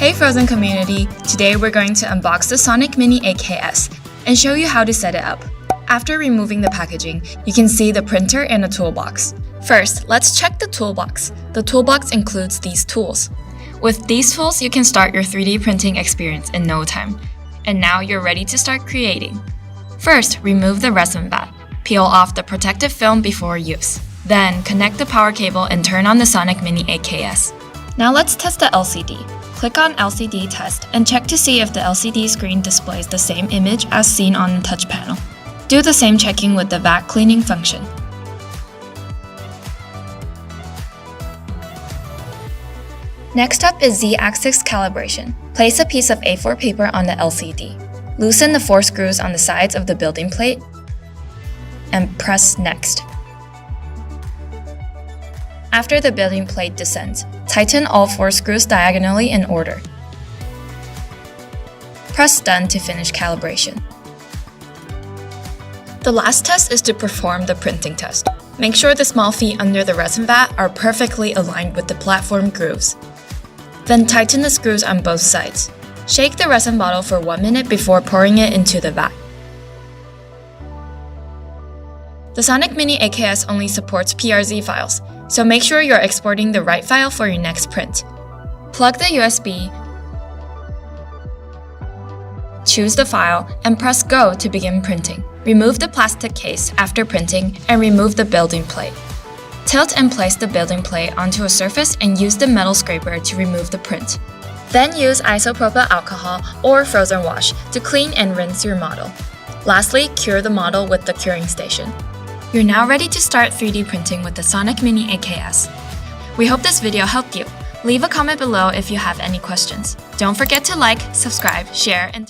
Hey Frozen community, today we're going to unbox the Sonic Mini AKS and show you how to set it up. After removing the packaging, you can see the printer and a toolbox. First, let's check the toolbox. The toolbox includes these tools. With these tools, you can start your 3D printing experience in no time. And now you're ready to start creating. First, remove the resin vat. Peel off the protective film before use. Then, connect the power cable and turn on the Sonic Mini AKS. Now let's test the LCD. Click on LCD Test and check to see if the LCD screen displays the same image as seen on the touch panel. Do the same checking with the vat cleaning function. Next up is Z-axis calibration. Place a piece of A4 paper on the LCD. Loosen the 4 screws on the sides of the building plate and press Next. After the building plate descends, tighten all 4 screws diagonally in order. Press Done to finish calibration. The last test is to perform the printing test. Make sure the small feet under the resin vat are perfectly aligned with the platform grooves. Then tighten the screws on both sides. Shake the resin bottle for 1 minute before pouring it into the vat. The Sonic Mini AKS only supports PRZ files, so make sure you're exporting the right file for your next print. Plug the USB, choose the file, and press Go to begin printing. Remove the plastic case after printing and remove the building plate. Tilt and place the building plate onto a surface and use the metal scraper to remove the print. Then use isopropyl alcohol or frozen wash to clean and rinse your model. Lastly, cure the model with the curing station. You're now ready to start 3D printing with the Sonic Mini AKS. We hope this video helped you. Leave a comment below if you have any questions. Don't forget to like, subscribe, share, and